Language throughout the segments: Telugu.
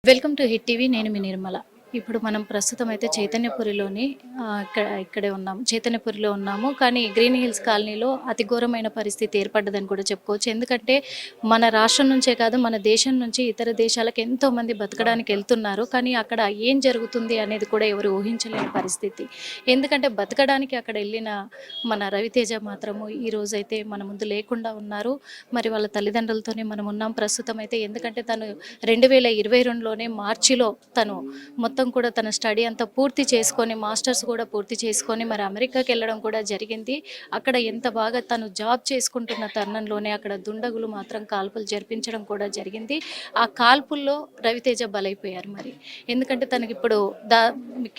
Welcome to hit TV. నేను మీ నిర్మల. ఇప్పుడు మనం ప్రస్తుతం అయితే చైతన్యపురిలోని ఇక్కడే ఉన్నాము. చైతన్యపురిలో ఉన్నాము. కానీ గ్రీన్ హిల్స్ కాలనీలో అతి ఘోరమైన పరిస్థితి ఏర్పడ్డదని కూడా చెప్పుకోవచ్చు. ఎందుకంటే మన రాష్ట్రం నుంచే కాదు, మన దేశం నుంచి ఇతర దేశాలకు ఎంతోమంది బతకడానికి వెళ్తున్నారు. కానీ అక్కడ ఏం జరుగుతుంది అనేది కూడా ఎవరు ఊహించలేని పరిస్థితి. ఎందుకంటే బతకడానికి అక్కడ వెళ్ళిన మన రవితేజ మాత్రము ఈరోజైతే మన ముందు లేకుండా ఉన్నారు. మరి వాళ్ళ తల్లిదండ్రులతోనే మనం ఉన్నాం ప్రస్తుతం అయితే. ఎందుకంటే తను 2022లోనే మార్చిలో తను మొత్తం కూడా తన స్టడీ అంతా పూర్తి చేసుకొని, మాస్టర్స్ కూడా పూర్తి చేసుకొని మరి అమెరికాకి వెళ్ళడం కూడా జరిగింది. అక్కడ ఎంత బాగా తను జాబ్ చేసుకుంటున్న తరుణంలోనే అక్కడ దుండగులు మాత్రం కాల్పులు జరిపించడం కూడా జరిగింది. ఆ కాల్పుల్లో రవితేజ బలైపోయారు. మరి ఎందుకంటే తనకి ఇప్పుడు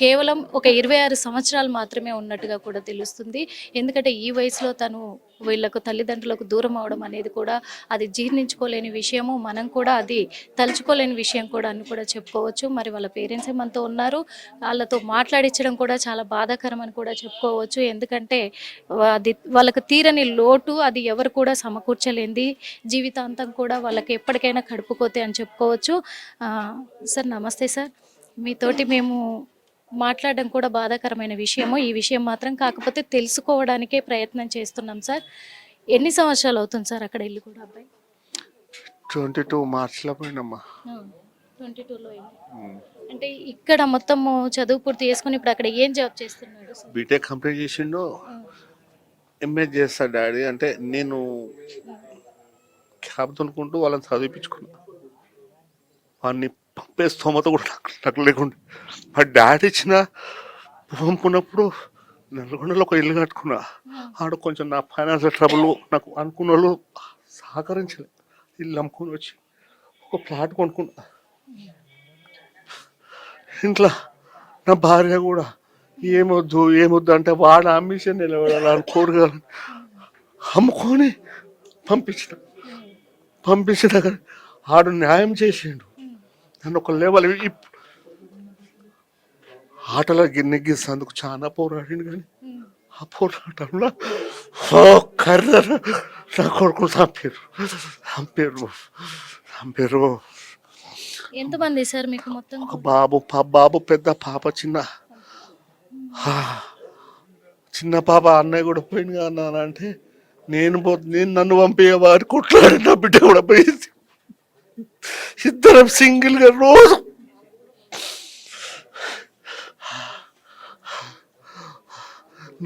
కేవలం ఒక 26 సంవత్సరాలు మాత్రమే ఉన్నట్టుగా కూడా తెలుస్తుంది. ఎందుకంటే ఈ వయసులో తను వీళ్ళకు తల్లిదండ్రులకు దూరం అవడం అనేది కూడా అది జీర్ణించుకోలేని విషయము. మనం కూడా అది తలుచుకోలేని విషయం కూడా అని కూడా చెప్పుకోవచ్చు. మరి వాళ్ళ పేరెంట్స్ మనతో ఉన్నారు. వాళ్ళతో మాట్లాడించడం కూడా చాలా బాధాకరం అని కూడా చెప్పుకోవచ్చు. ఎందుకంటే అది వాళ్ళకు తీరని లోటు, అది ఎవరు కూడా సమకూర్చలేంది. జీవితాంతం కూడా వాళ్ళకి ఎప్పటికైనా కడుపుకోతే అని చెప్పుకోవచ్చు. సార్ నమస్తే సార్. మీతోటి మేము మాట్లాడడం కూడా బాధాకరమైన విషయము. ఈ విషయం మాత్రం కాకపోతే తెలుసుకోవడానికే ప్రయత్నం చేస్తున్నాం సార్. ఎన్ని సంవత్సరాలు అవుతుంది సార్ అక్కడ వెళ్ళి కూడా అబ్బాయి? 22 మార్చిలో పోయినమ్మా. 22లో అంటే ఇక్కడ మొత్తము చదువు పూర్తి చేసుకుని ఇప్పుడు అక్కడ ఏం జాబ్ చేస్తున్నాడు? బీటెక్ కంప్లీట్ చేసిండు, ఎంఏ చేస్తా డాడీ అంటే నేను క్యాబ్ తొనుకుంటూ వాళ్ళని చదివించుకున్నా. వాడిని పంపే స్తోమత కూడా నాకు లేకుండా మా డాడీ ఇచ్చిన పంపుకున్నప్పుడు నల్గొండలో ఒక ఇల్లు కట్టుకున్నా. ఆడ కొంచెం నా ఫైనాన్షియల్ ట్రబుల్ నాకు అనుకున్న వాళ్ళు సహకరించలేదు. ఇల్లు అమ్ముకొని వచ్చి ఒక ఫ్లాట్ కొనుక్కున్నా. ఇంట్లో నా భార్య కూడా ఏమొద్దు అంటే వాడు అంబిషన్ నిలబడాలని కోరుకోవాలి అమ్ముకొని పంపించిన ఆడు న్యాయం చేసిండు. నన్ను ఒక లెవెల్ ఆటలో నెగ్గిస్తేందుకు చాలా పోరాడిండు. కానీ ఆ పోరాటంలో కర్ర నా కొడుకు చంపారు. ఎంతమంది సార్ మీకు మొత్తం? ఒక బాబు పెద్ద పాప చిన్న పాప. అన్నయ్య కూడా పోయింది కదా అంటే నేను నన్ను పంపే వారి కొట్లాడి నా బిడ్డ కూడా పోయింది. ఇద్దరం సింగిల్ గా రోజు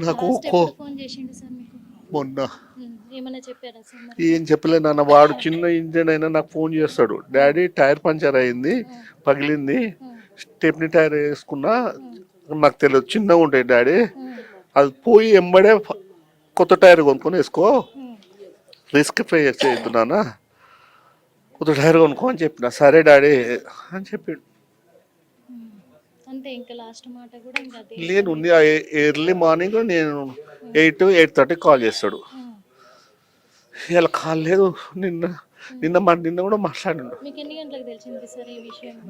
నాకు మొన్న ఏం చెప్పలే నాన్న. వాడు చిన్న ఇంజన్ అయినా నాకు ఫోన్ చేస్తాడు, డాడీ టైర్ పంచర్ అయింది, పగిలింది, స్టెప్నీ టైర్ వేసుకున్నా, నాకు తెలియదు చిన్నగా ఉంటాయి డాడీ, అది పోయి ఎంబడే కొత్త టైర్ కొనుక్కొని వేసుకో, రిస్క్ పే చేయొద్దు నాన్న, కొత్త టైర్ కొనుక్కో అని చెప్పిన. సరే డాడీ అని చెప్పిండు. లేదు ఎర్లీ మార్నింగ్ నేను 8-8:30 కాల్ చేస్తాడు. ఇలా కాల్ లేదు. నిన్న కూడా మాట్లాడిండు.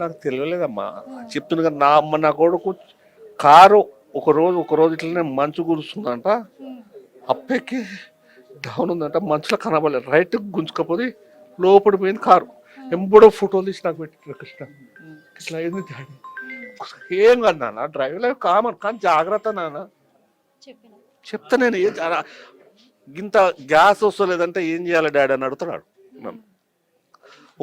నాకు తెలియలేదమ్మా, చెప్తున్నా కదా. నా కొడుకు కారు ఒక రోజు ఇట్లనే మంచు కురుస్తుందంట, అప్పకి డౌన్ ఉందంట, మంచులో కనబడలేదు, రైట్ గుంజుకపోతే లోపడి పోయింది కారు. ఎంబడో ఫోటోలు తీసి నాకు పెట్టిన కృష్ణ ఇట్లా అయింది డాడీ. ఏం కాదు నాన్న, డ్రైవింగ్ లైఫ్ కామన్, కానీ జాగ్రత్త నాన్న చెప్తా. నేను ఇంత గ్యాస్ వస్తలేదంటే ఏం చేయాలి డాడీ అని అడుగుతున్నాడు నన్ను.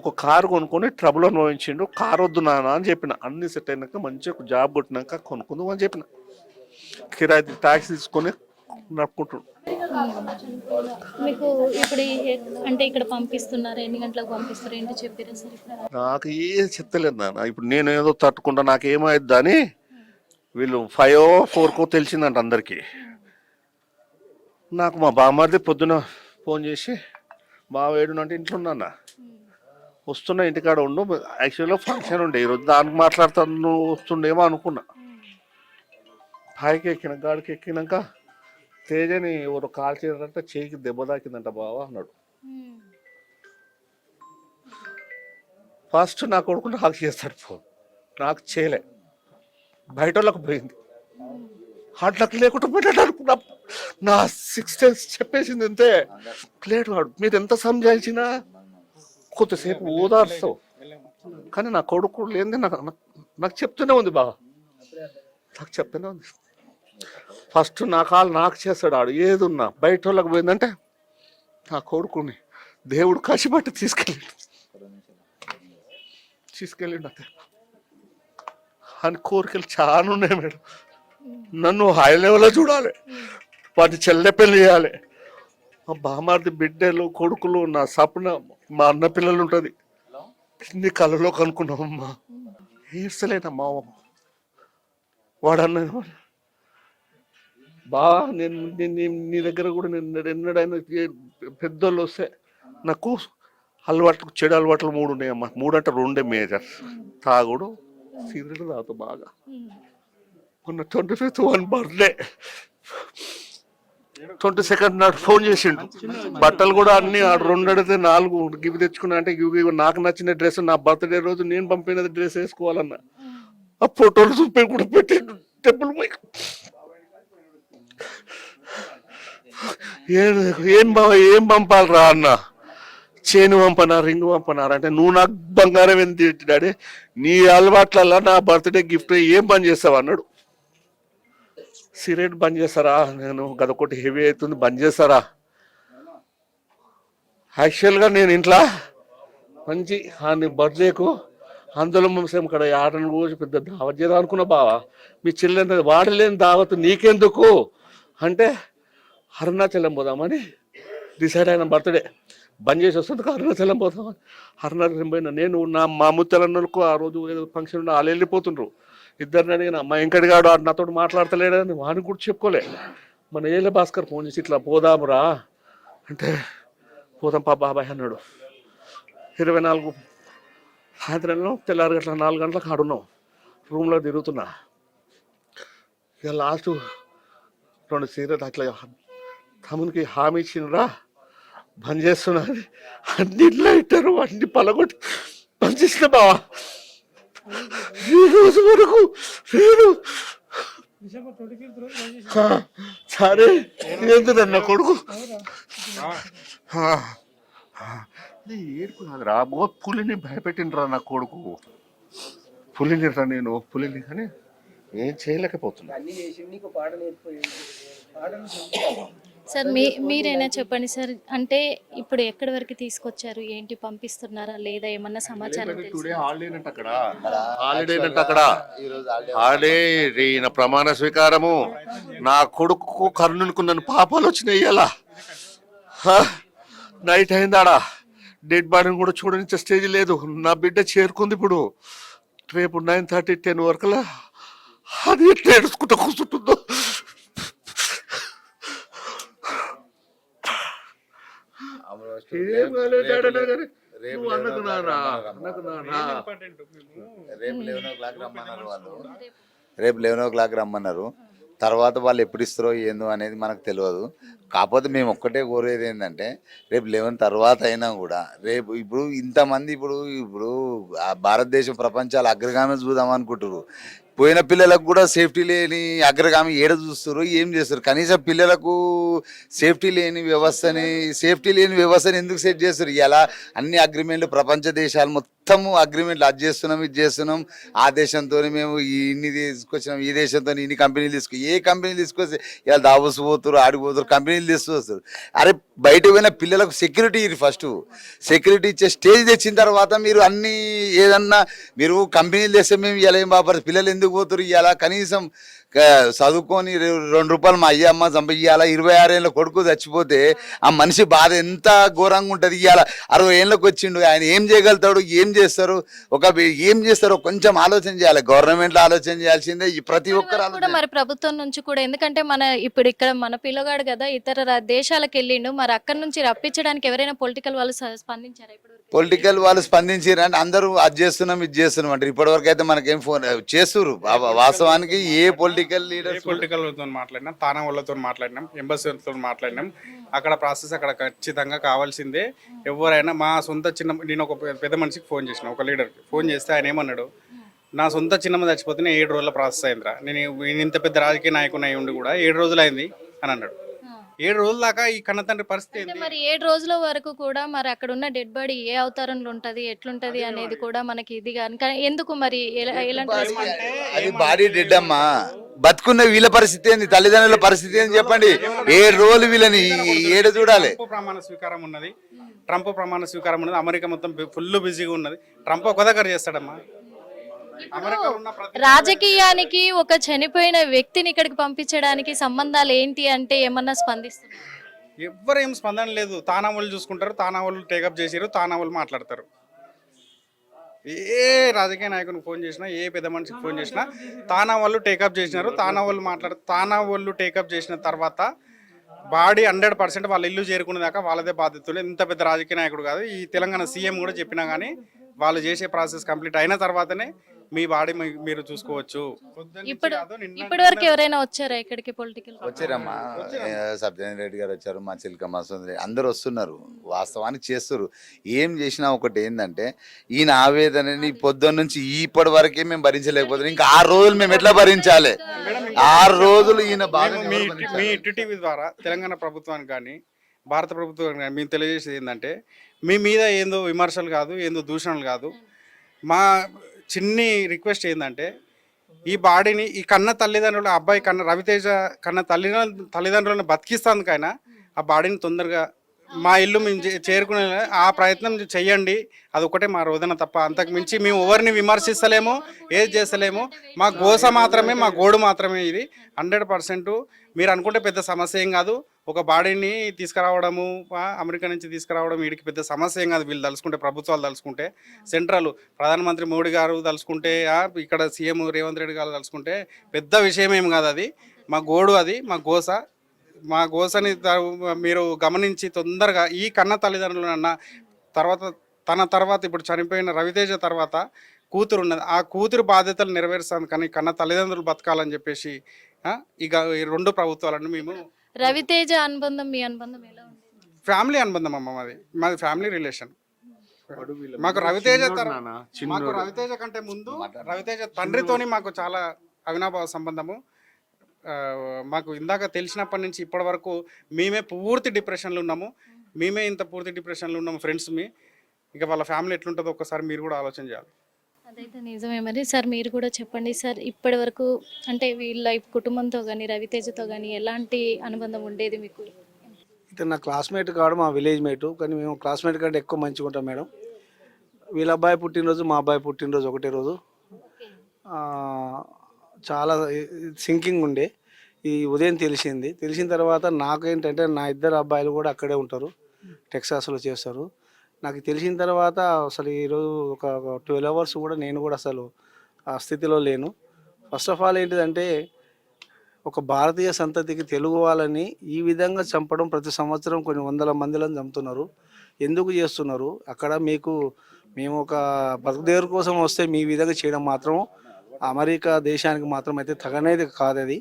ఒక కారు కొనుక్కొని ట్రబుల్ అనుభవించిండు, కారు వద్దు నాన్న అని చెప్పిన. అన్ని సెట్ అయినాక మంచిగా జాబ్ కొట్టినాక కొనుక్కుందాం అని చెప్పిన. కిరాయి ట్యాక్సీ తీసుకొని నడుపుకుంటున్నాడు. మీకు ఇప్పుడు అంటే ఇక్కడ పంపిస్తున్నారు, ఎన్ని గంటలకు పంపిస్తారు ఏంటి చెప్పారా సార్? నాకు ఏం చెప్తలేదు నాన్న. ఇప్పుడు నేను ఏదో తట్టుకుంటా, నాకేమైద్ది అని. వీళ్ళు 5-4 తెలిసిందంట అందరికి. నాకు మా బామ్మర్ది పొద్దున ఫోన్ చేసి, బావ ఏడునంటే ఇంట్లో ఉన్నా, వస్తున్నా ఇంటికాడ ఉండు, యాక్చువల్గా ఫంక్షన్ ఉండే ఈరోజు, దానికి మాట్లాడుతాను నువ్వు వస్తుండేమో అనుకున్నా. పైకి ఎక్కిన గాడికి ఎక్కినాక తేజని ఎవరు కాల్ చేయాలంటే చేయికి దెబ్బ తాకిందంట బావ అన్నాడు. ఫస్ట్ నా కొడుకు నాకు చేస్తాడు ఫోన్, నాకు చేయలే, బయట వాళ్ళకు పోయింది. హార్ట్లకు లేకుండా పెట్టాడు అనుకున్నా. నా 6 days చెప్పేసింది అంతే. లేడు వాడు. మీరు ఎంత సంజాయించినా కొద్దిసేపు ఓదార్స్తావు, కానీ నా కొడుకు లేనిది నాకు చెప్తూనే ఉంది బాగా, నాకు చెప్తూనే ఉంది. ఫస్ట్ నా కాలు నాకు చేస్తాడు ఆడు, ఏదున్నా బయట వాళ్ళకి పోయిందంటే నా కొడుకుని దేవుడు కసిపట్టి తీసుకెళ్ళిండు అంతే. అని కోరికలు చాలా ఉన్నాయి మేడం. నన్ను హై లెవెల్లో చూడాలి, వాటి చెల్లె పెళ్ళి చేయాలి, మా బామార్ది బిడ్డలు కొడుకులు, నా సపన మా అన్న పిల్లలు ఉంటుంది. ఇన్ని కళలో కనుక్కున్నామమ్మా, ఏడ్చలేనమ్మా. వాడన్న బాగా నేను నీ దగ్గర కూడా నేను ఎన్నడైనా పెద్దోళ్ళు వస్తే నాకు అలవాట్లు, చెడు అలవాట్లు 3 ఉన్నాయమ్మా. 3 అంటే 2 మేజర్. తాగుడు, సిగరెట్ తాగుతూ బాగా. మొన్న 25th 1 బర్త్డే 22nd నాడు ఫోన్ చేసిండు. బట్టలు కూడా అన్ని 2 అడిగితే 4 గివి తెచ్చుకున్నా. అంటే ఇవి నాకు నచ్చిన డ్రెస్, నా బర్త్డే రోజు నేను పంపిన డ్రెస్ వేసుకోవాలన్నా. ఆ ఫోటోలు చూపి కూడా పెట్టిండు టెంపుల్ పోయి. ఏం పంపాలరా అన్న, చేను పంపనా, రింగు పంపనారా అంటే, నువ్వు నాకు బంగారం ఎంత డాడీ, నీ అలవాట్లల్లా నా బర్త్డే గిఫ్ట్ ఏం పని చేస్తావు అన్నాడు. సిగరెట్ బంద్ చేస్తారా, నేను గదొకటి హెవీ అవుతుంది బంద్ చేస్తారా. యాక్చువల్గా నేను ఇంట్లో మంచి నీ బర్త్డేకు అందులో సేమ్ ఇక్కడ ఆటను రోజు పెద్ద దావత్ చేద్దాం అనుకున్నా. బావా మీ చెల్లెంత వాడలేని దావత్ నీకెందుకు అంటే, అరుణాచలం పోదామని డిసైడ్ అయిన. బర్త్డే బంద్ చేసి వస్తుంది, అరుణాచలం పోదామని అరుణాచలం పోయినా. నేను మా ముత్తలన్నలకు ఆ రోజు ఏదో ఫంక్షన్ ఉన్న వాళ్ళు వెళ్ళిపోతుండ్రు. ఇద్దరిని అడిగిన, మా వెంకటగాడు నాతో మాట్లాడతలేడని వాడిని కూడా చెప్పుకోలే. మన ఏళ్ళ భాస్కర్ ఫోన్ చేసి ఇట్లా పోదామురా అంటే, పోదాం పా బాబాయ్ అన్నాడు. 24 సాయంత్రంలో తెల్లారి గంటల 4 గంటలకు ఆడున్నాం. రూమ్లో తిరుగుతున్నా. ఇక లాస్ట్ 2 సిగరెట్ అట్లా తమ్మునికి హామీ ఇచ్చినరా బంద్ చేస్తున్నా అని. అన్నిట్లో ఇట్టారు, అన్ని పలగొట్టి బంద్ చేసిన బావా. ఈ రోజు వరకు నేను సరే ఎందుకన్నా కొడుకు ఏడుపు కాదురా, పులిని భయపెట్టినరా నా కొడుకు. పులిని రా నేను, పులిని కానీ ఏం చేయలేకపోతున్నా. సార్ మీరైనా చెప్పండి సార్, అంటే ఇప్పుడు ఎక్కడి వరకు తీసుకొచ్చారు, ఏంటి పంపిస్తున్నారా లేదా, ఏమన్నా సమాచారం టుడే హాలిడే అక్కడ, హాలిడే ఈయన ప్రమాణ స్వీకారము. నా కొడుకు కర్ణునికి నన్ను పాపాలు వచ్చినాయి. అలా నైట్ అయిందాడా, డెడ్ బాడీని కూడా చూడనిచ్చే స్టేజ్ లేదు. నా బిడ్డ చేరుకుంది ఇప్పుడు. రేపు 9:30 10 వరకు అది ఎట్లా ఏడుచుకుంటూ కూర్చుంటుందో. రేపు 11 o'clock రమ్మన్నారు. తర్వాత వాళ్ళు ఎప్పుడు ఇస్తారో ఏందో అనేది మనకు తెలియదు. కాకపోతే మేము ఒక్కటే కోరేది ఏంటంటే, రేపు 11 తర్వాత అయినా కూడా రేపు ఇప్పుడు ఇంతమంది ఇప్పుడు భారతదేశం ప్రపంచాలు అగ్రగామి చూద్దాం అనుకుంటారు. పోయిన పిల్లలకు కూడా సేఫ్టీ లేని అగ్రగామి ఏడ చూస్తారు, ఏం చేస్తారు. కనీసం పిల్లలకు సేఫ్టీ లేని వ్యవస్థని ఎందుకు సెట్ చేస్తారు? ఇలా అన్ని అగ్రిమెంట్లు ప్రపంచ దేశాలు మొత్తము అగ్రిమెంట్లు అది చేస్తున్నాం, ఇది చేస్తున్నాం, ఆ దేశంతో మేము ఇన్ని తీసుకొచ్చినాం, ఈ దేశంతో ఇన్ని కంపెనీలు ఏ కంపెనీలు తీసుకొస్తే ఇలా దావోస్ పోతారు, ఆడిపోతారు, కంపెనీలు తీసుకొస్తారు. అరే బయట పోయిన పిల్లలకు సెక్యూరిటీ ఫస్ట్ సెక్యూరిటీ ఇచ్చే స్టేజ్ తెచ్చిన తర్వాత మీరు అన్ని ఏదన్నా మీరు కంపెనీలు తెస్తే మేము ఇలా ఏం బాపడదు. పిల్లలు ఎందుకు పోతారు? ఇలా కనీసం చదువుకొని 2 రూపాయలు మా అమ్మ చంపయ్యాల 26 ఏళ్ళ కొడుకు చచ్చిపోతే ఆ మనిషి బాధ ఎంత ఘోరంగా ఉంటుంది. ఇవాళ 60 ఏళ్ళకి వచ్చిండు, ఆయన ఏం చేయగలుగుతాడు, ఏం చేస్తారు కొంచెం ఆలోచన చేయాలి. గవర్నమెంట్ ఆలోచన చేయాల్సిందే, ప్రతి ఒక్కరు కూడా మరి ప్రభుత్వం నుంచి కూడా. ఎందుకంటే ఇప్పుడు ఇక్కడ మన పిల్లగాడు కదా, ఇతర దేశాలకు వెళ్ళిండు, మరి అక్కడ నుంచి రప్పించడానికి ఎవరైనా పొలిటికల్ వాళ్ళు స్పందించారా? ఇప్పుడు పొలిటికల్ వాళ్ళు స్పందించారు అంటే అందరూ అది చేస్తున్నాం ఇది చేస్తున్నాం అంటే ఇప్పటివరకు అయితే మనకేం ఫోన్ చేస్తున్నారు. వాస్తవానికి ఏ పొలిటికల్ వాళ్ళతో మాట్లాడినాం, తానా వాళ్ళతో మాట్లాడినాం, ఎంబసీతో మాట్లాడినాం. అక్కడ ప్రాసెస్ అక్కడ ఖచ్చితంగా కావాల్సిందే. ఎవరైనా మా సొంత నేను ఒక పెద్ద మనిషికి ఫోన్ చేసిన, ఒక లీడర్కి ఫోన్ చేస్తే ఆయన ఏమన్నాడు, నా సొంత చిన్నమ్మ చచ్చిపోతేనే 7 రోజుల ప్రాసెస్ అయిందిరా, నేను ఇంత పెద్ద రాజకీయ నాయకుని అయి ఉండి కూడా 7 రోజులు అయింది అని అన్నాడు. 7 రోజుల దాకా ఈ కన్న తండ్రి పరిస్థితి అంటే ఏంది? మరి 7 రోజుల వరకు కూడా మరి అక్కడ ఉన్న డెడ్ బాడీ ఏ అవతారంలో ఉంటది ఎట్లుంటది అనేది కూడా మనకి ఇది కానీ ఎందుకు మరి ఎలాంటి రెస్పాన్స్ అది బాడీ డెడ్ అమ్మా. బతుకున్న వీళ్ళ పరిస్థితి ఏంది, తల్లిదండ్రుల పరిస్థితి ఏంది చెప్పండి. 7 రోజులు వీళ్ళని ఏడ చూడాలి. ట్రంప్ ప్రమాణ స్వీకారం ఉన్నది, ట్రంప్ ప్రమాణ స్వీకారం ఉన్నది, అమెరికా మొత్తం ఫుల్ బిజీగా ఉన్నది. ట్రంప్ ఒక దగ్గర చేస్తాడమ్మా. అమెరికాలో ఉన్న ప్రతి రాజకీయానికి ఒక చనిపోయిన వ్యక్తిని ఇక్కడికి పంపించడానికి సంబంధాలు ఏంటి అంటే ఏమన్నా స్పందిస్తున్నారు? ఎవ్వరు ఏం స్పందన లేదు. తానా వాళ్ళు చూసుకుంటారు, తానా వాళ్ళు టేకప్ చేసారు, తానా వాళ్ళు మాట్లాడతారు. ఏ రాజకీయ నాయకునికి ఫోన్ చేసినా, ఏ పెద్ద మనిషికి ఫోన్ చేసినా తానా వాళ్ళు టేకప్ చేసినారు, తానా వాళ్ళు తానా వాళ్ళు టేకప్ చేసిన తర్వాత బాడీ 100% వాళ్ళ ఇల్లు చేరుకునే దాకా వాళ్ళదే బాధ్యతలు. ఇంత పెద్ద రాజకీయ నాయకుడు కాదు. ఈ తెలంగాణ సీఎం కూడా చెప్పినా కానీ వాళ్ళు చేసే ప్రాసెస్ కంప్లీట్ అయిన తర్వాతనే మీ బాడీ మీరు చూసుకోవచ్చు. ఇప్పటి వరకు ఎవరైనా వచ్చారా ఇక్కడికి పొలిటికల్? వచ్చారమ్మా, సత్యనారాయణ రెడ్డి గారు వచ్చారు, మా చిలకమ్మ సుందరి అందరూ వస్తున్నారు, వాస్తవానికి చేస్తారు. ఏం చేసినా ఒకటి ఏంటంటే ఈయన ఆవేదనని పొద్దున్న నుంచి ఇప్పటి వరకే మేము భరించలేకపోతున్నాం. ఇంకా 6 రోజులు మేము ఎట్లా భరించాలి? 6 రోజులు ఈయన బాధ మీ టీవీ ద్వారా తెలంగాణ ప్రభుత్వానికి కానీ భారత ప్రభుత్వానికి కానీ మేము తెలియజేసేది ఏంటంటే, మీ మీద ఏందో విమర్శలు కాదు, ఏందో దూషణలు కాదు. మా చిన్ని రిక్వెస్ట్ ఏంటంటే, ఈ బాడీని ఈ కన్న తల్లిదండ్రులు, అబ్బాయి కన్న రవితేజ కన్న తల్లిదండ్రులను బతికిస్తానికైనా ఆ బాడీని తొందరగా మా ఇల్లు మేము చేరుకునే ఆ ప్రయత్నం చెయ్యండి. అదొకటే మా రోదన తప్ప అంతకు మించి మేము ఎవరిని విమర్శిస్తలేము, ఏది చేస్తలేము. మా గోస మాత్రమే, మా గోడు మాత్రమే ఇది. 100% మీరు అనుకుంటే పెద్ద సమస్య ఏం కాదు. ఒక బాడీని తీసుకురావడము, అమెరికా నుంచి తీసుకురావడం వీడికి పెద్ద సమస్య ఏం కాదు. వీళ్ళు తలుచుకుంటే, ప్రభుత్వాలు తలుచుకుంటే, సెంట్రల్ ప్రధానమంత్రి మోడీ గారు తలుచుకుంటే, ఇక్కడ సీఎం రేవంత్ రెడ్డి గారు తలుచుకుంటే పెద్ద విషయం ఏం కాదు. అది మా గోడు, అది మా గోస. మా గోసని మీరు గమనించి తొందరగా ఈ కన్న తల్లిదండ్రులన్న తర్వాత ఇప్పుడు చనిపోయిన రవితేజ తర్వాత కూతురు ఉన్నది, ఆ కూతురు బాధ్యతలు నెరవేరుస్తాను. కానీ కన్న తల్లిదండ్రులు బతకాలని చెప్పేసి ఇక ఈ 2 ప్రభుత్వాలను మేము. రవితేజ అనుబంధం, మీ అనుబంధం ఎలా ఉంది? ఫ్యామిలీ అనుబంధం అమ్మ, మాది ఫ్యామిలీ రిలేషన్. మాకు రవితేజ కంటే ముందు రవితేజ తండ్రితోని మాకు చాలా అవినాభావ సంబంధము. మాకు ఇందాక తెలిసినప్పటి నుంచి ఇప్పటి వరకు మేమే పూర్తి డిప్రెషన్లో ఉన్నాము. మేమే ఇంత పూర్తి డిప్రెషన్లో ఉన్నాము ఫ్రెండ్స్. ఇక వాళ్ళ ఫ్యామిలీ ఎట్లుంటుందో ఒక్కసారి మీరు కూడా ఆలోచన చేయాలి. అదైతే నిజమే. మరి సార్ మీరు కూడా చెప్పండి సార్, ఇప్పటి వరకు అంటే వీళ్ళ కుటుంబంతో కానీ రవితేజతో కానీ ఎలాంటి అనుబంధం ఉండేది మీకు? ఇతను నా క్లాస్మేట్ కాడు, మా విలేజ్ మేటు. కానీ మేము క్లాస్మేట్ కంటే ఎక్కువ మంచిగా ఉంటాం మేడం. వీళ్ళ అబ్బాయి పుట్టినరోజు, మా అబ్బాయి పుట్టినరోజు ఒకటే రోజు. చాలా సింకింగ్ ఉండే. ఈ ఉదయం తెలిసిన తర్వాత నాకేంటంటే, నా 2 అబ్బాయిలు కూడా అక్కడే ఉంటారు, టెక్సాస్లో చేస్తారు. నాకు తెలిసిన తర్వాత అసలు ఈరోజు ఒక 12 అవర్స్ కూడా నేను కూడా అసలు ఆ స్థితిలో లేను. ఫస్ట్ ఆఫ్ ఆల్ ఏంటిదంటే, ఒక భారతీయ సంతతికి తెలుగు వాళ్ళని ఈ విధంగా చంపడం, ప్రతి సంవత్సరం కొన్ని వందల మందిలను చంపుతున్నారు. ఎందుకు చేస్తున్నారు? అక్కడ మేము ఒక బతుకుదేరు కోసం వస్తే మీ విధంగా చేయడం మాత్రం అమెరికా దేశానికి మాత్రం అయితే తగనేది కాదు. అది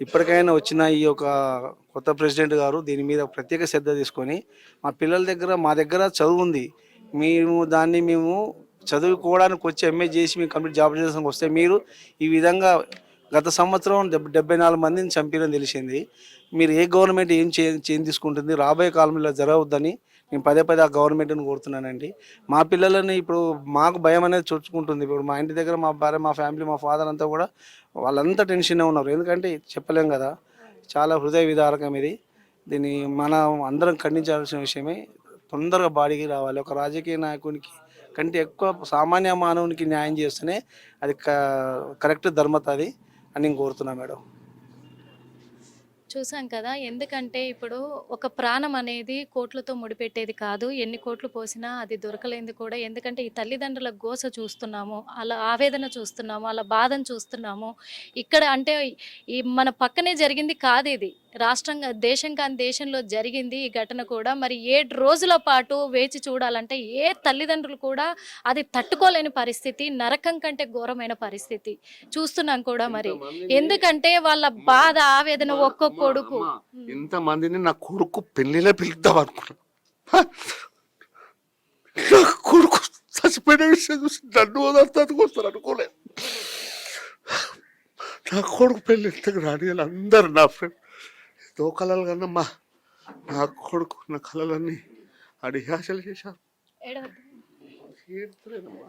ఇప్పటికైనా వచ్చిన ఈ యొక్క కొత్త ప్రెసిడెంట్ గారు దీని మీద ప్రత్యేక శ్రద్ధ తీసుకొని, మా దగ్గర చదువు ఉంది, మేము చదువుకోవడానికి వచ్చి ఎంఏ చేసి మేము కంప్లీట్ జాబ్ చేయడానికి వస్తే మీరు ఈ విధంగా గత సంవత్సరం 74 మందిని చంపిరని తెలిసింది. మీరు ఏ గవర్నమెంట్ ఏం తీసుకుంటుంది? రాబోయే కాలంలో జరగవద్దని నేను పదే ఆ గవర్నమెంట్ని కోరుతున్నానండి. మా పిల్లలని ఇప్పుడు మాకు భయం అనేది చొచ్చుకుంటుంది. ఇప్పుడు మా ఇంటి దగ్గర మా భార్య, మా ఫ్యామిలీ, మా ఫాదర్ అంతా కూడా వాళ్ళంతా టెన్షన్గా ఉన్నారు. ఎందుకంటే చెప్పలేం కదా, చాలా హృదయ విదారకం ఇది. దీన్ని మనం అందరం ఖండించాల్సిన విషయమే. తొందరగా బాడీకి రావాలి. ఒక రాజకీయ నాయకునికి కంటే ఎక్కువ సామాన్య మానవునికి న్యాయం చేస్తేనే అది కరెక్ట్ ధర్మత అది అని నేను కోరుతున్నా మేడం. చూసాం కదా, ఎందుకంటే ఇప్పుడు ఒక ప్రాణం అనేది కోట్లతో ముడిపెట్టేది కాదు. ఎన్ని కోట్లు పోసినా అది దొరకలేంది కూడా. ఎందుకంటే ఈ తల్లిదండ్రుల గోస చూస్తున్నాము, అలా ఆవేదన చూస్తున్నాము, అలా బాధను చూస్తున్నాము. ఇక్కడ అంటే ఈ మన పక్కనే జరిగింది కాదు, ఇది రాష్ట్రంగా దేశం కాని దేశంలో జరిగింది ఈ ఘటన కూడా. మరి 7 రోజుల పాటు వేచి చూడాలంటే ఏ తల్లిదండ్రులు కూడా అది తట్టుకోలేని పరిస్థితి, నరకం కంటే ఘోరమైన పరిస్థితి చూస్తున్నాం కూడా. మరి ఎందుకంటే వాళ్ళ బాధ, ఆవేదన ఒక్కొక్క కొడుకు. ఇంత మందిని నా కొడుకు పెళ్లిలో పిలుద్దాం అనుకున్నా. నా కొడుకు చచ్చిపోయిన విషయం చూసి నన్ను వదలుతానికి వస్తారు అనుకోలేదు. నా కొడుకు పెళ్లి ఇంతకు రాని అందరు నా ఫ్రెండ్ దోకలాలు కన్నా నా కొడుకు నా కళలన్నీ అడియాసలు చేశారు. ఏడవద్దు. ఏడ్చలేనమ్మా.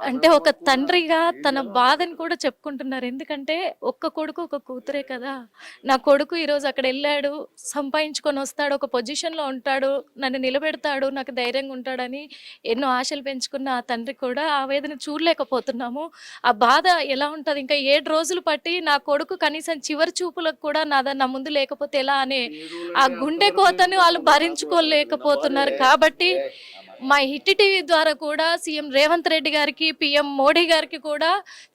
అంటే ఒక తండ్రిగా తన బాధని కూడా చెప్పుకుంటున్నారు. ఎందుకంటే ఒక్క కొడుకు ఒక కూతురే కదా. నా కొడుకు ఈరోజు అక్కడ వెళ్ళాడు, సంపాదించుకొని వస్తాడు, ఒక పొజిషన్లో ఉంటాడు, నన్ను నిలబెడతాడు, నాకు ధైర్యంగా ఉంటాడని ఎన్నో ఆశలు పెంచుకున్న ఆ తండ్రి కూడా ఆవేదన చూడలేకపోతున్నాము. ఆ బాధ ఎలా ఉంటుంది, ఇంకా 7 రోజులు పట్టి నా కొడుకు కనీసం చివరి చూపులకు కూడా నా ముందు లేకపోతే ఎలా అనే ఆ గుండె కోతను వాళ్ళు భరించుకోలేకపోతున్నారు. కాబట్టి మా హిట్ టీవీ ద్వారా కూడా సీఎం రేవంత్ రెడ్డి గారికి, పీఎం మోడీ గారికి కూడా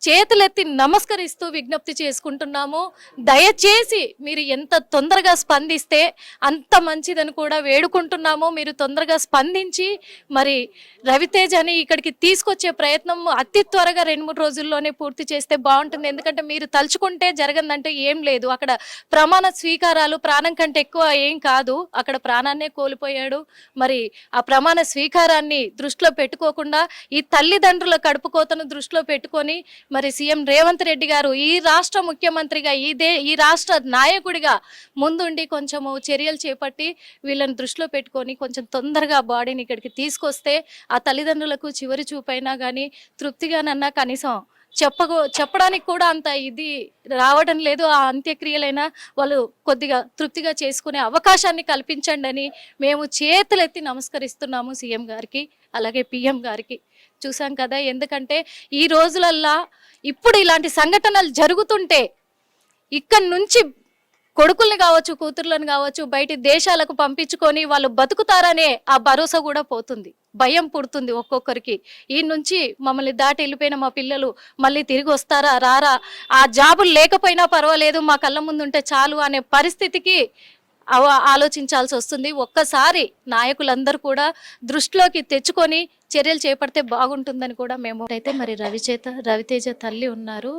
చేతులెత్తి నమస్కరిస్తూ విజ్ఞప్తి చేసుకుంటున్నాము. దయచేసి మీరు ఎంత తొందరగా స్పందిస్తే అంత మంచిదని కూడా వేడుకుంటున్నాము. మీరు తొందరగా స్పందించి మరి రవితేజని ఇక్కడికి తీసుకొచ్చే ప్రయత్నం అతి త్వరగా 2-3 రోజుల్లోనే పూర్తి చేస్తే బాగుంటుంది. ఎందుకంటే మీరు తలుచుకుంటే జరగదంటే ఏం లేదు. అక్కడ ప్రమాణ స్వీకారాలు ప్రాణం కంటే ఎక్కువ ఏం కాదు. అక్కడ ప్రాణాన్నే కోల్పోయాడు. మరి ఆ ప్రమాణ స్వీకారాన్ని దృష్టిలో పెట్టుకోకుండా ఈ తల్లిదండ్రుల కడుపు కోతను దృష్టిలో పెట్టుకొని మరి సీఎం రేవంత్ రెడ్డి గారు ఈ రాష్ట్ర ముఖ్యమంత్రిగా ఈ రాష్ట్ర నాయకుడిగా ముందుండి కొంచెము చర్యలు చేపట్టి వీళ్ళని దృష్టిలో పెట్టుకొని కొంచెం తొందరగా బాడీని ఇక్కడికి తీసుకొస్తే ఆ తల్లిదండ్రులకు చివరి చూపైనా కానీ తృప్తిగానన్నా కనీసం చెప్పడానికి కూడా అంత ఇది రావడం లేదు. ఆ అంత్యక్రియలైనా వాళ్ళు కొద్దిగా తృప్తిగా చేసుకునే అవకాశాన్ని కల్పించండి అని మేము చేతులెత్తి నమస్కరిస్తున్నాము సీఎం గారికి, అలాగే పిఎం గారికి. చూసాం కదా, ఎందుకంటే ఈ రోజులల్లా ఇప్పుడు ఇలాంటి సంఘటనలు జరుగుతుంటే ఇక్కడి నుంచి కొడుకుల్ని కావచ్చు, కూతుర్లను కావచ్చు బయటి దేశాలకు పంపించుకొని వాళ్ళు బతుకుతారనే ఆ భరోసా కూడా పోతుంది. భయం పుడుతుంది ఒక్కొక్కరికి. ఈ నుంచి మమ్మల్ని దాటి వెళ్ళిపోయిన మా పిల్లలు మళ్ళీ తిరిగి వస్తారా రారా, ఆ జాబులు లేకపోయినా పర్వాలేదు మా కళ్ళ ముందు ఉంటే చాలు అనే పరిస్థితికి ఆలోచించాల్సి వస్తుంది. ఒక్కసారి నాయకులందరూ కూడా దృష్టిలోకి తెచ్చుకొని చర్యలు చేపడితే బాగుంటుందని కూడా మేము అయితే మరి రవితేజ తల్లి ఉన్నారు,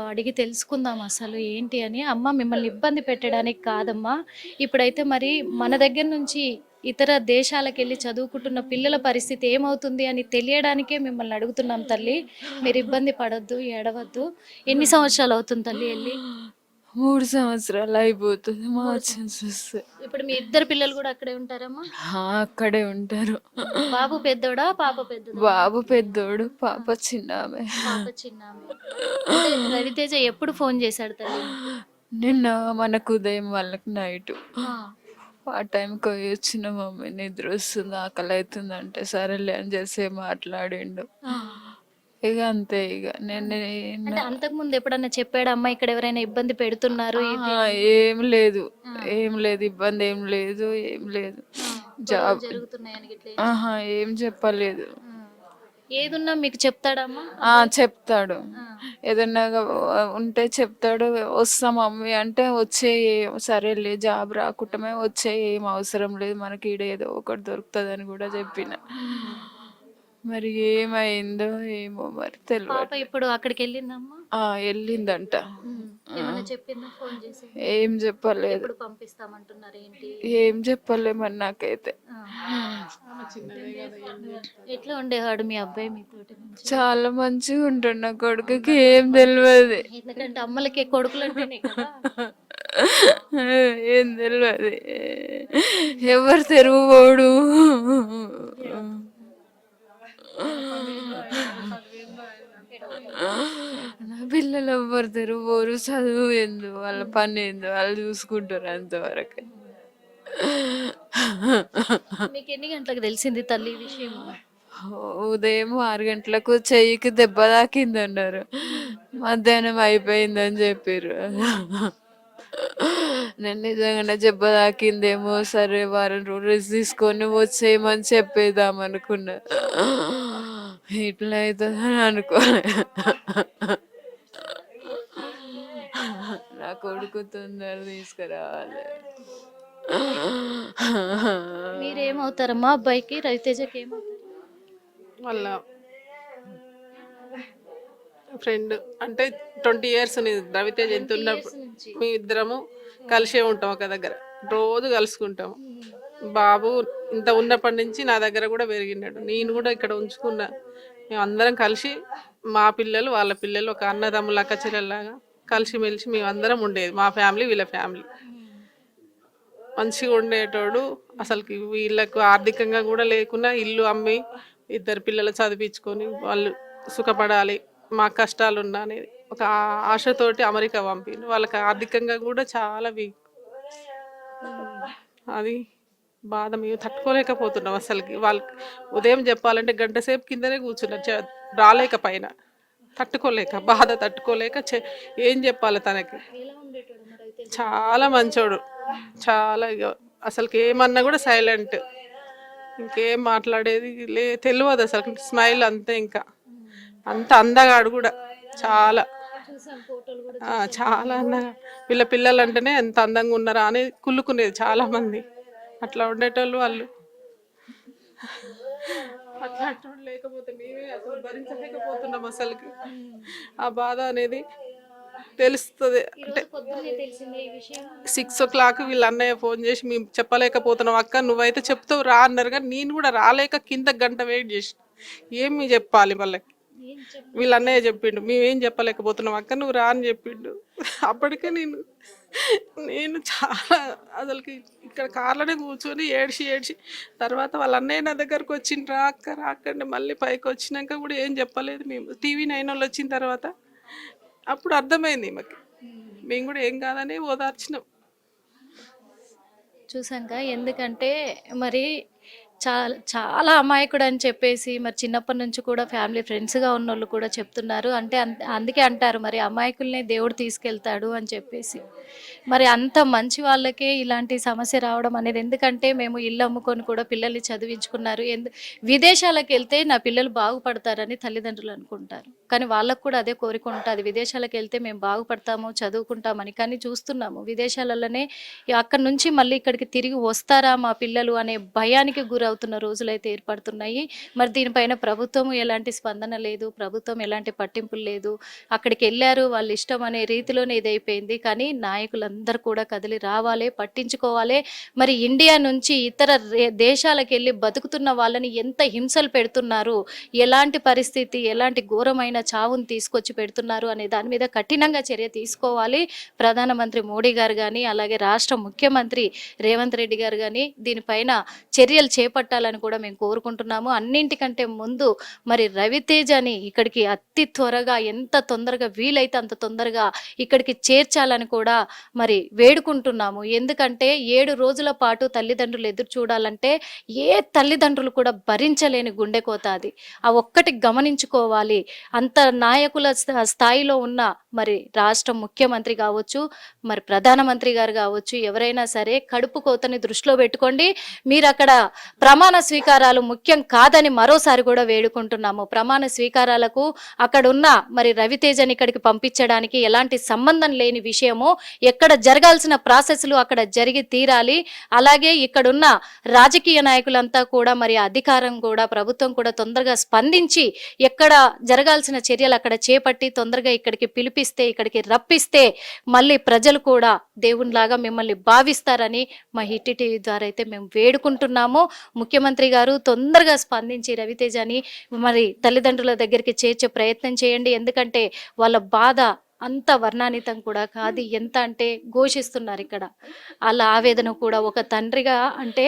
అడిగి తెలుసుకుందాం అసలు ఏంటి అని. అమ్మ, మిమ్మల్ని ఇబ్బంది పెట్టడానికి కాదమ్మా, ఇప్పుడైతే మరి మన దగ్గర నుంచి ఇతర దేశాలకు వెళ్ళి చదువుకుంటున్న పిల్లల పరిస్థితి ఏమవుతుంది అని తెలియడానికే మిమ్మల్ని అడుగుతున్నాం తల్లి. మీరు ఇబ్బంది పడొద్దు, ఏడవద్దు. ఎన్ని సంవత్సరాలు అవుతుంది తల్లి వెళ్ళి? 3 సంవత్సరాలు అయిపోతుంది మార్చెస్ వస్తే. ఇప్పుడు మీ ఇద్దరు పిల్లలు కూడా అక్కడే ఉంటారమ్మా? అక్కడే ఉంటారు. బాబు పెద్దోడా, పాప పెద్దోడా? బాబు పెద్దోడు, పాప చిన్నామే. పాప చిన్నామె. అంటే రవితేజ ఎప్పుడు ఫోన్ చేశాడు తల్లి? నిన్న మనకు ఉదయం వాళ్ళకి నైట్ ఆ టైంకి పోయి వచ్చిన మమ్మీ నిద్ర వస్తుంది, ఆకలి అవుతుంది అంటే సరేలే అని చేసి మాట్లాడిండు. ఇక అంతే. ఇక నేను అంటే అంతకు ముందు ఎప్పుడన్నా చెప్పాడు అమ్మ ఇక్కడ ఎవరైనా ఇబ్బంది పెడుతున్నారు? ఏం లేదు, ఏం లేదు, ఇబ్బంది ఏం లేదు, ఏం లేదు. జాబ్ ఏం చెప్పలేదు. ఏదున్నా మీకు చెప్తాడమ్మా? చెప్తాడు, ఏదన్నా ఉంటే చెప్తాడు. వస్తాం మమ్మీ అంటే వచ్చే, సరేలే జాబ్ రాకుండామే వచ్చే, ఏం అవసరం లేదు మనకి ఈడ ఏదో ఒకటి దొరుకుతుందని కూడా చెప్పిన. మరి ఏమైందో ఏమో మరి తెలియదు. ఇప్పుడు అక్కడికి వెళ్ళిందమ్మా? వెళ్ళిందంట. చెప్పిందా ఫోన్ చేసి? ఏం చెప్పలేదు, పంపిస్తామంటున్నారు ఏంటి? ఏం చెప్పలే మరి నాకైతే. ఎట్లా ఉండేవాడు మీ అబ్బాయి మీతోటి? చాలా మంచిగా ఉంటున్నా, కొడుకుకి ఏం తెలియదు. ఎందుకంటే అమ్మలకి కొడుకులు అంటేనే కదా. ఏం తెలియదు, ఎవరు తెరువుపోడు. నా పిల్లలు ఎవ్వరు తెరువుపోరు. చదువు ఏందో, వాళ్ళ పని ఏందో వాళ్ళు చూసుకుంటారు అంతవరకు. మీకు ఎన్ని గంటలకు తెలిసింది తల్లి విషయం? ఉదయం 6 గంటలకు చెయ్యికి దెబ్బ తాకింది అన్నారు, మధ్యాహ్నం అయిపోయిందని చెప్పారు. నేను నిజంగానే దెబ్బ తాకిందేమో, సరే వారం రోజులు రెస్ట్ తీసుకొని వచ్చేయమని చెప్పేద్దాం అనుకున్నా. ఇట్లా అవుతుందని అనుకోలే. నా కొడుకు తొందర తీసుకురావాలి. మీరేమవుతారమ్మా అబ్బాయికి? రవితేజకి ఏమవుతారు? వాళ్ళ ఫ్రెండ్ అంటే 20 years రవితేజ ఎంత ఉన్నప్పుడు మీ ఇద్దరము కలిసే ఉంటాం ఒక దగ్గర, రోజు కలుసుకుంటాము. బాబు ఇంత ఉన్నప్పటి నుంచి నా దగ్గర కూడా పెరిగినాడు, నేను కూడా ఇక్కడ ఉంచుకున్నా. మేము అందరం కలిసి మా పిల్లలు వాళ్ళ పిల్లలు ఒక అన్నదమ్ముల అక్క చెల్లెల్లాగా కలిసిమెలిసి మేము అందరం ఉండేది, మా ఫ్యామిలీ వీళ్ళ ఫ్యామిలీ. మంచిగా ఉండేటోడు. అసలుకి వీళ్ళకు ఆర్థికంగా కూడా లేకున్నా ఇల్లు అమ్మి 2 పిల్లలు చదివించుకొని వాళ్ళు సుఖపడాలి, మా కష్టాలు ఉన్నా అనేది ఒక ఆశతోటి అమెరికా పంపిండు. వాళ్ళకి ఆర్థికంగా కూడా చాలా వీక్. అది బాధ మేము తట్టుకోలేకపోతున్నాం అసలుకి. వాళ్ళకి ఉదయం చెప్పాలంటే గంట సేపు కిందనే కూర్చున్నారు, రాలేక పైన తట్టుకోలేక, బాధ తట్టుకోలేక ఏం చెప్పాలి తనకి. చాలా మంచోడు, చాలా అసలుకి ఏమన్నా కూడా సైలెంట్, ఇంకేం మాట్లాడేది తెలియదు అసలు. స్మైల్ అంతే, ఇంకా అంత అందగాడు కూడా చాలా చాలా అందంగా. వీళ్ళ పిల్లలు అంటేనే ఎంత అందంగా ఉన్నారా అని కుళ్ళుకునేది చాలా మంది. అట్లా ఉండేటోళ్ళు వాళ్ళు. అట్లాంటి లేకపోతే మేమే అసలు భరించలేకపోతున్నాం అసలుకి. ఆ బాధ అనేది తెలుస్తుంది. అంటే 6 o'clock వీళ్ళ అన్నయ్య ఫోన్ చేసి మేము చెప్పలేకపోతున్నాం అక్క, నువ్వైతే చెప్తావు రా అన్నారు. కానీ నేను కూడా రాలేక కింద గంట వెయిట్ చేసి ఏమి చెప్పాలి వాళ్ళకి. వీళ్ళ అన్నయ్య చెప్పిండు, మేమేం చెప్పలేకపోతున్నాం అక్క, నువ్వు రా అని చెప్పిండు. అప్పటికే నేను చాలా అసలుకి ఇక్కడ కార్లోనే కూర్చొని ఏడ్చి తర్వాత వాళ్ళ అన్నయ్య నా దగ్గరకు వచ్చిండు, రా అక్క రా అక్క అంటే మళ్ళీ పైకి వచ్చినాక కూడా ఏం చెప్పలేదు. మేము TV9 వాళ్ళు వచ్చిన తర్వాత అప్పుడు అర్థమైంది మాకు, మేము కూడా ఏం కాదని ఓదార్చినాం. చూసాక ఎందుకంటే మరి చాలా అమాయకుడు అని చెప్పేసి మరి చిన్నప్పటి నుంచి కూడా ఫ్యామిలీ ఫ్రెండ్స్గా ఉన్నోళ్ళు కూడా చెప్తున్నారు. అంటే అందుకే అంటారు మరి అమాయకుల్నే దేవుడు తీసుకెళ్తాడు అని చెప్పేసి. మరి అంత మంచి వాళ్ళకే ఇలాంటి సమస్య రావడం అనేది, ఎందుకంటే మేము ఇల్లు అమ్ముకొని కూడా పిల్లల్ని చదివించుకున్నారు. విదేశాలకు వెళ్తే నా పిల్లలు బాగుపడతారని తల్లిదండ్రులు అనుకుంటారు, కానీ వాళ్ళకు కూడా అదే కోరిక ఉంటుంది, విదేశాలకు వెళ్తే మేము బాగుపడతాము చదువుకుంటామని. కానీ చూస్తున్నాము విదేశాలలోనే అక్కడి నుంచి మళ్ళీ ఇక్కడికి తిరిగి వస్తారా మా పిల్లలు అనే భయానికి గురవుతున్న రోజులైతే ఏర్పడుతున్నాయి. మరి దీనిపైన ప్రభుత్వం ఎలాంటి స్పందన లేదు, ప్రభుత్వం ఎలాంటి పట్టింపులు లేదు. అక్కడికి వెళ్ళారు, వాళ్ళ ఇష్టం అనే రీతిలోనే ఇదైపోయింది. కానీ నాయకులందరూ కూడా కదిలి రావాలి, పట్టించుకోవాలి. మరి ఇండియా నుంచి ఇతర దేశాలకు వెళ్ళి బతుకుతున్న వాళ్ళని ఎంత హింసలు పెడుతున్నారు, ఎలాంటి పరిస్థితి, ఎలాంటి ఘోరమైన చావును తీసుకొచ్చి పెడుతున్నారు అనే దాని మీద కఠినంగా చర్య తీసుకోవాలి ప్రధానమంత్రి మోడీ గారు కానీ, అలాగే రాష్ట్ర ముఖ్యమంత్రి రేవంత్ రెడ్డి గారు కానీ దీనిపైన చర్యలు చేపట్టాలని కూడా మేము కోరుకుంటున్నాము. అన్నింటికంటే ముందు మరి రవితేజని ఇక్కడికి అతి త్వరగా, ఎంత తొందరగా వీలైతే అంత తొందరగా ఇక్కడికి చేర్చాలని కూడా మరి వేడుకుంటున్నాము. ఎందుకంటే 7 రోజుల పాటు తల్లిదండ్రులు ఎదురు చూడాలంటే ఏ తల్లిదండ్రులు కూడా భరించలేని గుండెకోత అది. ఆ ఒక్కటి గమనించుకోవాలి. అంత నాయకుల స్థాయిలో ఉన్న మరి రాష్ట్ర ముఖ్యమంత్రి కావచ్చు, మరి ప్రధానమంత్రి గారు కావచ్చు, ఎవరైనా సరే కడుపు కోతని దృష్టిలో పెట్టుకోండి. మీరు అక్కడ ప్రమాణ స్వీకారాలు ముఖ్యం కాదని మరోసారి కూడా వేడుకుంటున్నాము. ప్రమాణ స్వీకారాలకు అక్కడ ఉన్న మరి రవితేజని ఇక్కడికి పంపించడానికి ఎలాంటి సంబంధం లేని విషయము. ఎక్కడ జరగాల్సిన ప్రాసెస్లు అక్కడ జరిగి తీరాలి. అలాగే ఇక్కడున్న రాజకీయ నాయకులంతా కూడా మరి అధికారం కూడా, ప్రభుత్వం కూడా తొందరగా స్పందించి ఎక్కడ జరగాల్సిన చర్యలు అక్కడ చేపట్టి తొందరగా ఇక్కడికి పిలిపిస్తే, ఇక్కడికి రప్పిస్తే మళ్ళీ ప్రజలు కూడా దేవునిలాగా మిమ్మల్ని భావిస్తారని మా హిట్ టీవీ ద్వారా అయితే మేము వేడుకుంటున్నాము. ముఖ్యమంత్రి గారు తొందరగా స్పందించి రవితేజని మరి తల్లిదండ్రుల దగ్గరికి చేర్చే ప్రయత్నం చేయండి. ఎందుకంటే వాళ్ళ బాధ అంత వర్ణాతీతం కూడా కాదు. ఎంత అంటే ఘోషిస్తున్నారు ఇక్కడ. వాళ్ళ ఆవేదన కూడా ఒక తండ్రిగా, అంటే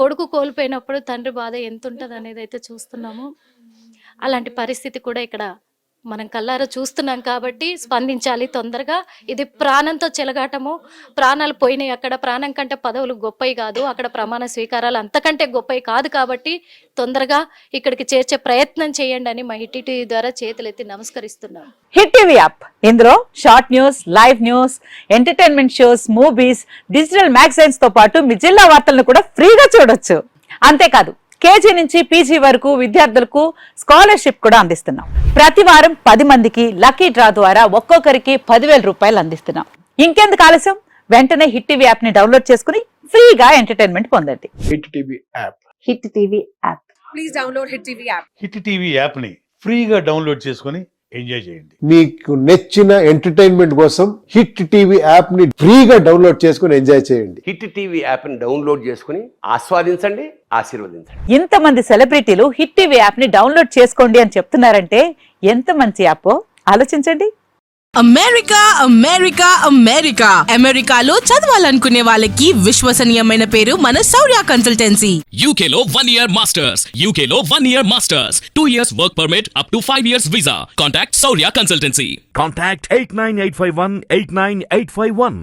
కొడుకు కోల్పోయినప్పుడు తండ్రి బాధ ఎంత ఉంటుంది అనేది అయితే చూస్తున్నాము. అలాంటి పరిస్థితి కూడా ఇక్కడ మనం కల్లారా చూస్తున్నాం. కాబట్టి స్పందించాలి తొందరగా. ఇది ప్రాణంతో చెలగాటము. ప్రాణాలు పోయినాయి అక్కడ. ప్రాణం కంటే పదవులు గొప్పవి కాదు, అక్కడ ప్రమాణ స్వీకారాలు అంతకంటే గొప్పవి కాదు. కాబట్టి తొందరగా ఇక్కడికి చేర్చే ప్రయత్నం చేయండి అని మా హిట్ టీవీ ద్వారా చేతులెత్తి నమస్కరిస్తున్నాం. హిట్ టీవీ యాప్, ఇందులో short news, live news, entertainment shows, movies, digital magazines తో పాటు మీ జిల్లా వార్తలను కూడా ఫ్రీగా చూడొచ్చు. అంతేకాదు KG నుంచి PG వరకు విద్యార్థులకు స్కాలర్షిప్ కూడా అందిస్తున్నాం. ప్రతి వారం 10 మందికి లక్కీ డ్రా ద్వారా ఒక్కొక్కరికి 10,000 రూపాయలు అందిస్తున్నాం. ఇంకెందుకు ఆలస్యం, వెంటనే హిట్ టీవీ యాప్ ని డౌన్లోడ్ చేసుకుని ఫ్రీగా ఎంటర్టైన్మెంట్ పొందండి. Hit TV app. Hit TV app. Please download hit TV app. Hit TV app ని ఫ్రీగా డౌన్లోడ్ చేసుకుని ఎంజాయ్ చేయండి. మీకు నచ్చిన ఎంటర్టైన్మెంట్ కోసం హిట్ టీవీ యాప్ ని ఫ్రీగా డౌన్లోడ్ చేసుకుని ఎంజాయ్ చేయండి. హిట్ టీవీ యాప్ ని డౌన్లోడ్ చేసుకుని ఆస్వాదించండి, ఆశీర్వదించండి. ఇంతమంది సెలబ్రిటీలు హిట్ టీవీ యాప్ ని డౌన్లోడ్ చేసుకోండి అని చెప్తున్నారంటే ఎంత మంచి యాప్ ఆలోచించండి. అమెరికా అమెరికా అమెరికా అమెరికాలో చదవాలనుకునే వాళ్ళకి విశ్వసనీయమైన పేరు మన శౌర్య కన్సల్టెన్సీ. UK లో 1 year masters. UK లో 1 year masters. 2 years work permit up to 5 years visa. Contact Saurya Consultancy. Contact 89851 89851.